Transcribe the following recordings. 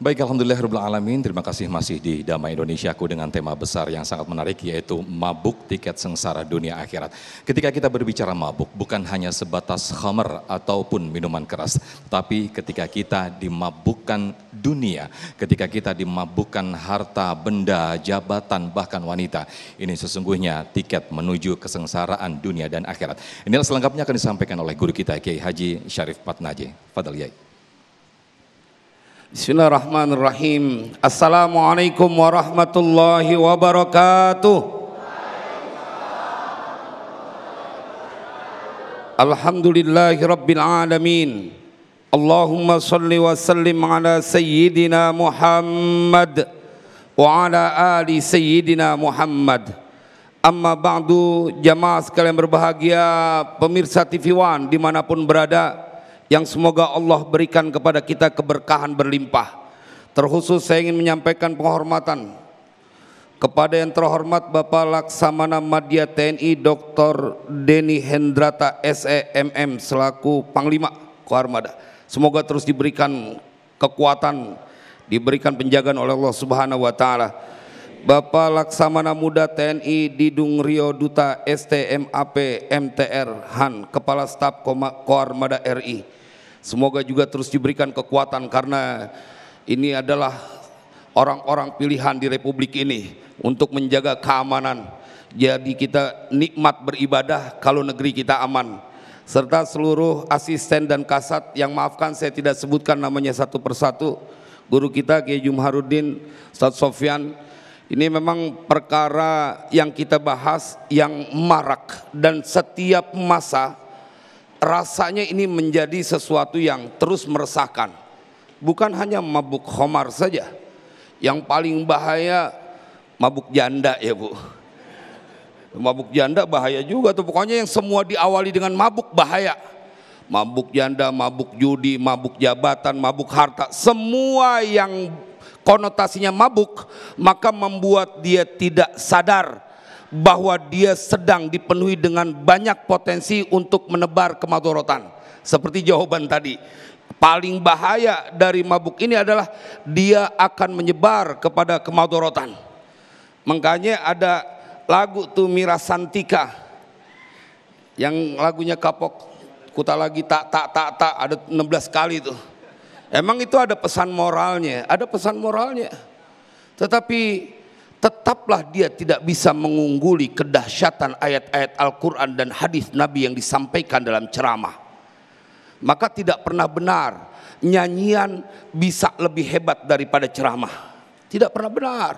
Baik, alhamdulillahirabbil alamin. Terima kasih masih di Damai Indonesiaku dengan tema besar yang sangat menarik, yaitu mabuk tiket sengsara dunia akhirat. Ketika kita berbicara mabuk, bukan hanya sebatas khamar ataupun minuman keras, tapi ketika kita dimabukkan dunia, ketika kita dimabukkan harta, benda, jabatan, bahkan wanita, ini sesungguhnya tiket menuju kesengsaraan dunia dan akhirat. Inilah selengkapnya akan disampaikan oleh guru kita Kiai Haji Syarif Patnaje. Fadhal Yai. Bismillahirrahmanirrahim. Assalamualaikum warahmatullahi wabarakatuh. Alhamdulillahi rabbil alamin. Allahumma salli wa sallim ala sayyidina Muhammad wa ala ali sayyidina Muhammad. Amma ba'du, jamaah sekalian berbahagia, pemirsa TV One dimanapun berada, yang semoga Allah berikan kepada kita keberkahan berlimpah. Terkhusus saya ingin menyampaikan penghormatan kepada yang terhormat Bapak Laksamana Madya TNI Dr. Denny Hendrata SEMM selaku Panglima Koarmada. Semoga terus diberikan kekuatan, diberikan penjagaan oleh Allah Subhanahu wa taala. Bapak Laksamana Muda TNI Didung Rio Duta STMAP MTR Han Kepala Staf Koarmada RI. Semoga juga terus diberikan kekuatan, karena ini adalah orang-orang pilihan di Republik ini untuk menjaga keamanan. Jadi kita nikmat beribadah kalau negeri kita aman. Serta seluruh asisten dan kasat yang maafkan saya tidak sebutkan namanya satu persatu. Guru kita Kiai Jumharuddin, Ustaz Sofyan. Ini memang perkara yang kita bahas yang marak, dan setiap masa rasanya ini menjadi sesuatu yang terus meresahkan. Bukan hanya mabuk khamar saja, yang paling bahaya mabuk janda ya Bu. Mabuk janda bahaya juga tuh, pokoknya yang semua diawali dengan mabuk bahaya. Mabuk janda, mabuk judi, mabuk jabatan, mabuk harta, semua yang konotasinya mabuk, maka membuat dia tidak sadar bahwa dia sedang dipenuhi dengan banyak potensi untuk menebar kemadharatan. Seperti jawaban tadi, paling bahaya dari mabuk ini adalah dia akan menyebar kepada kemadharatan. Makanya ada lagu tuh Mira Santika yang lagunya kapok, kuta lagi tak ada 16 kali tuh. Emang itu ada pesan moralnya, ada pesan moralnya. Tetapi tetaplah dia tidak bisa mengungguli kedahsyatan ayat-ayat Al-Quran dan hadis Nabi yang disampaikan dalam ceramah. Maka tidak pernah benar nyanyian bisa lebih hebat daripada ceramah. Tidak pernah benar.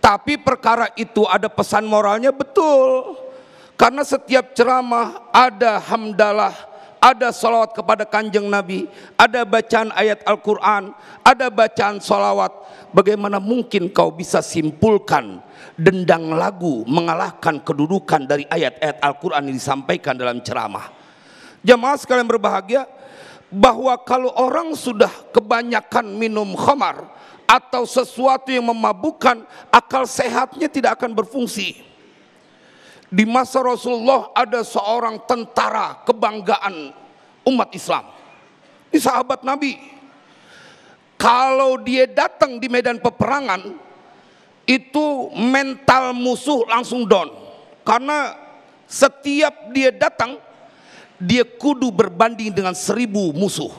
Tapi perkara itu ada pesan moralnya, betul. Karena setiap ceramah ada hamdalah, ada salawat kepada kanjeng Nabi, ada bacaan ayat Al-Quran, ada bacaan salawat. Bagaimana mungkin kau bisa simpulkan dendang lagu mengalahkan kedudukan dari ayat-ayat Al-Quran yang disampaikan dalam ceramah? Jamaah sekalian berbahagia, bahwa kalau orang sudah kebanyakan minum khamar atau sesuatu yang memabukkan, akal sehatnya tidak akan berfungsi. Di masa Rasulullah ada seorang tentara kebanggaan umat Islam. Ini sahabat Nabi. Kalau dia datang di medan peperangan, itu mental musuh langsung down. Karena setiap dia datang, dia kudu berbanding dengan 1000 musuh.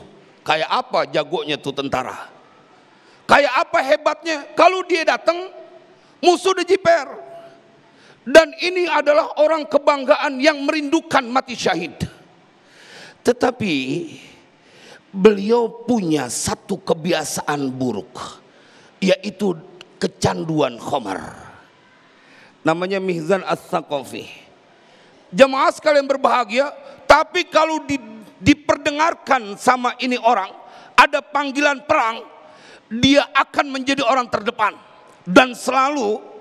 Kayak apa jagonya tuh tentara? Kayak apa hebatnya? Kalau dia datang, musuh udah jiper. Dan ini adalah orang kebanggaan yang merindukan mati syahid. Tetapi beliau punya satu kebiasaan buruk, yaitu kecanduan khamar. Namanya Mihzan As-Saqafi. Jamaah sekalian berbahagia, tapi kalau diperdengarkan sama ini orang, ada panggilan perang, dia akan menjadi orang terdepan dan selalu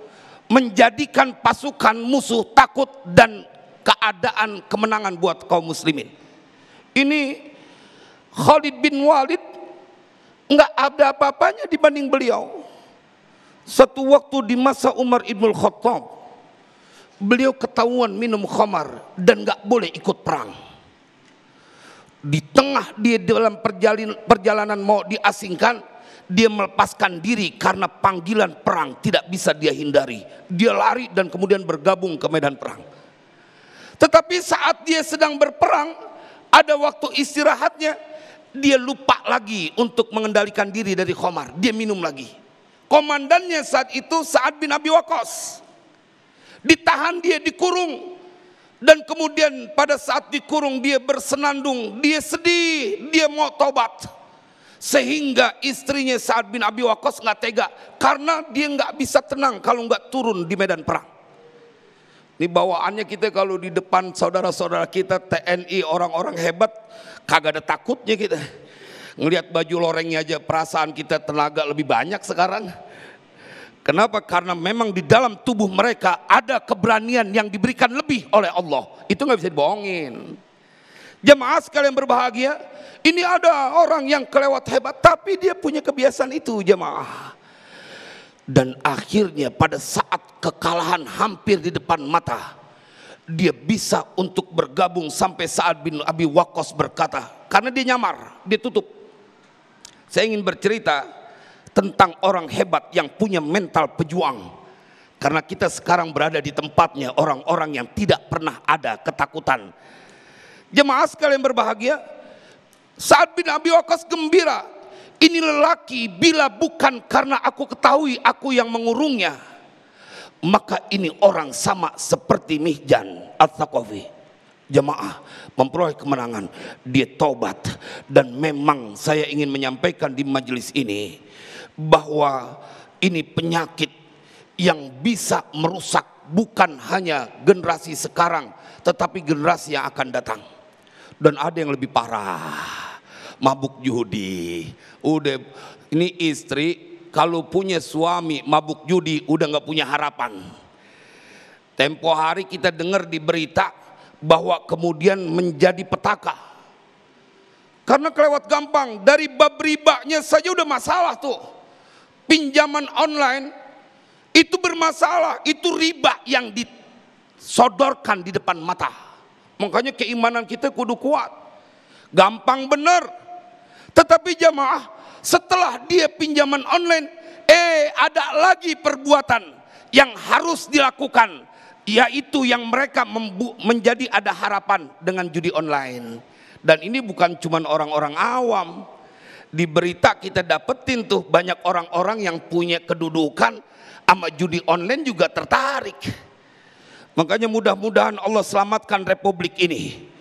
menjadikan pasukan musuh takut dan keadaan kemenangan buat kaum muslimin. Ini Khalid bin Walid nggak ada apa-apanya dibanding beliau. Satu waktu di masa Umar Ibnul Khattab, beliau ketahuan minum khamar dan nggak boleh ikut perang. Di tengah dia dalam perjalanan mau diasingkan, dia melepaskan diri karena panggilan perang tidak bisa dia hindari. Dia lari dan kemudian bergabung ke medan perang. Tetapi saat dia sedang berperang, ada waktu istirahatnya, dia lupa lagi untuk mengendalikan diri dari khamar. Dia minum lagi. Komandannya saat itu Sa'ad bin Abi Waqqas. Ditahan, dia dikurung. Dan kemudian pada saat dikurung dia bersenandung, dia sedih, dia mau tobat. Sehingga istrinya Sa'ad bin Abi Waqqas nggak tega, karena dia nggak bisa tenang kalau nggak turun di medan perang. Ini bawaannya kita kalau di depan saudara-saudara kita TNI, orang-orang hebat, kagak ada takutnya kita. Ngelihat baju lorengnya aja perasaan kita tenaga lebih banyak sekarang. Kenapa? Karena memang di dalam tubuh mereka ada keberanian yang diberikan lebih oleh Allah. Itu nggak bisa dibohongin. Jemaah sekalian berbahagia, ini ada orang yang kelewat hebat, tapi dia punya kebiasaan itu, jemaah. Dan akhirnya pada saat kekalahan hampir di depan mata, dia bisa untuk bergabung sampai Sa'ad bin Abi Waqqas berkata, karena dia nyamar, dia tutup. Saya ingin bercerita tentang orang hebat yang punya mental pejuang. Karena kita sekarang berada di tempatnya orang-orang yang tidak pernah ada ketakutan. Jemaah sekalian berbahagia, Sa'ad bin Abi Waqqas gembira. Ini lelaki bila bukan karena aku ketahui aku yang mengurungnya, maka ini orang sama seperti Mihjan Ats-Tsaqafi. Jemaah memperoleh kemenangan, dia taubat. Dan memang saya ingin menyampaikan di majelis ini bahwa ini penyakit yang bisa merusak bukan hanya generasi sekarang, tetapi generasi yang akan datang. Dan ada yang lebih parah, mabuk judi. Udah, ini istri kalau punya suami mabuk judi udah nggak punya harapan. Tempo hari kita dengar di berita bahwa kemudian menjadi petaka karena kelewat gampang. Dari bab ribanya saja udah masalah tuh. Pinjaman online itu bermasalah, itu riba yang disodorkan di depan mata. Makanya keimanan kita kudu kuat. Gampang bener. Tetapi jamaah, setelah dia pinjaman online, ada lagi perbuatan yang harus dilakukan, yaitu yang mereka menjadi ada harapan dengan judi online. Dan ini bukan cuma orang-orang awam. Di berita kita dapetin tuh banyak orang-orang yang punya kedudukan sama judi online juga tertarik. Makanya mudah-mudahan Allah selamatkan republik ini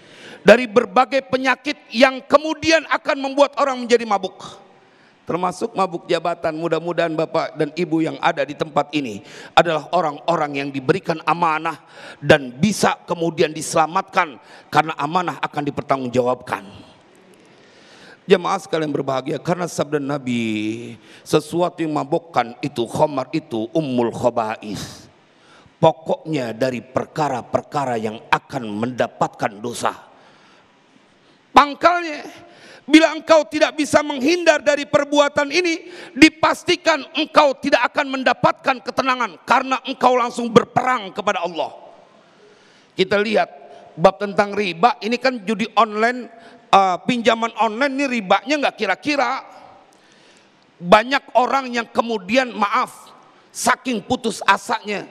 dari berbagai penyakit yang kemudian akan membuat orang menjadi mabuk. Termasuk mabuk jabatan. Mudah-mudahan Bapak dan Ibu yang ada di tempat ini adalah orang-orang yang diberikan amanah dan bisa kemudian diselamatkan karena amanah akan dipertanggungjawabkan. Jemaah sekalian berbahagia, karena sabda Nabi, sesuatu yang mabukkan itu, khamar itu ummul khaba'is. Pokoknya dari perkara-perkara yang akan mendapatkan dosa. Pangkalnya, bila engkau tidak bisa menghindar dari perbuatan ini, dipastikan engkau tidak akan mendapatkan ketenangan karena engkau langsung berperang kepada Allah. Kita lihat bab tentang riba, ini kan judi online, pinjaman online ini ribanya nggak kira-kira. Banyak orang yang kemudian saking putus asanya,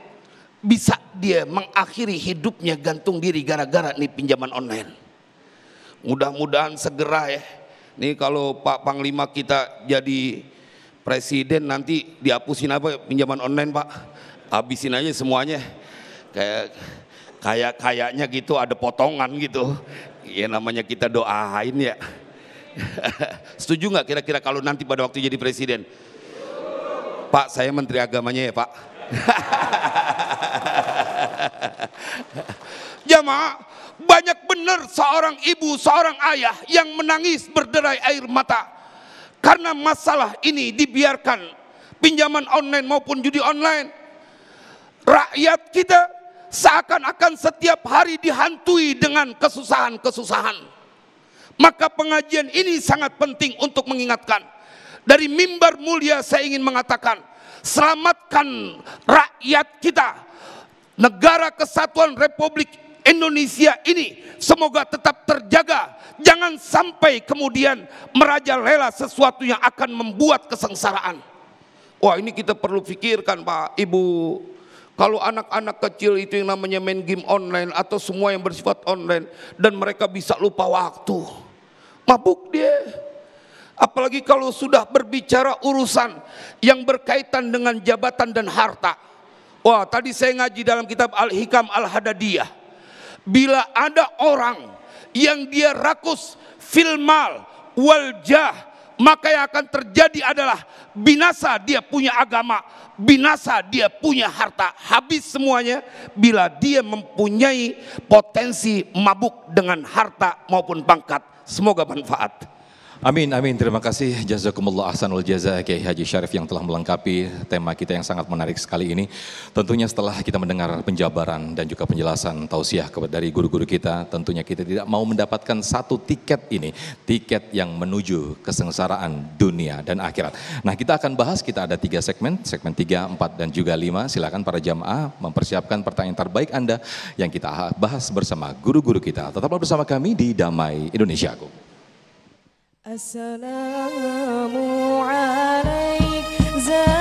bisa dia mengakhiri hidupnya gantung diri gara-gara nih pinjaman online. Mudah-mudahan segera ya. Nih kalau Pak Panglima kita jadi presiden nanti dihapusin apa pinjaman online Pak. Habisin aja semuanya. Kayaknya gitu ada potongan gitu. Ya namanya kita doain ya. Setuju nggak kira-kira kalau nanti pada waktu jadi presiden? Pak, saya menteri agamanya ya Pak. Jamaah, banyak benar seorang ibu, seorang ayah yang menangis berderai air mata karena masalah ini dibiarkan, pinjaman online maupun judi online. Rakyat kita seakan-akan setiap hari dihantui dengan kesusahan-kesusahan. Maka pengajian ini sangat penting untuk mengingatkan. Dari mimbar mulia saya ingin mengatakan, selamatkan rakyat kita. Negara Kesatuan Republik Indonesia ini semoga tetap terjaga. Jangan sampai kemudian merajalela sesuatu yang akan membuat kesengsaraan. Wah, ini kita perlu pikirkan Pak, Ibu. Kalau anak-anak kecil itu yang namanya main game online atau semua yang bersifat online dan mereka bisa lupa waktu, mabuk dia. Apalagi kalau sudah berbicara urusan yang berkaitan dengan jabatan dan harta. Wah, tadi saya ngaji dalam kitab Al-Hikam Al-Hadadiyah. Bila ada orang yang dia rakus fil mal wal jah, maka yang akan terjadi adalah binasa dia punya agama, binasa dia punya harta, habis semuanya bila dia mempunyai potensi mabuk dengan harta maupun pangkat. Semoga manfaat. Amin, amin. Terima kasih. Jazakumullah ahsanul jaza Kiai Haji Syarif yang telah melengkapi tema kita yang sangat menarik sekali ini. Tentunya setelah kita mendengar penjabaran dan juga penjelasan tausiah dari guru-guru kita, tentunya kita tidak mau mendapatkan satu tiket ini, tiket yang menuju kesengsaraan dunia dan akhirat. Nah, kita akan bahas, kita ada 3 segmen 3, 4, dan juga 5. Silakan para jamaah mempersiapkan pertanyaan terbaik Anda yang kita bahas bersama guru-guru kita. Tetaplah bersama kami di Damai Indonesiaku. Assalamualaikum.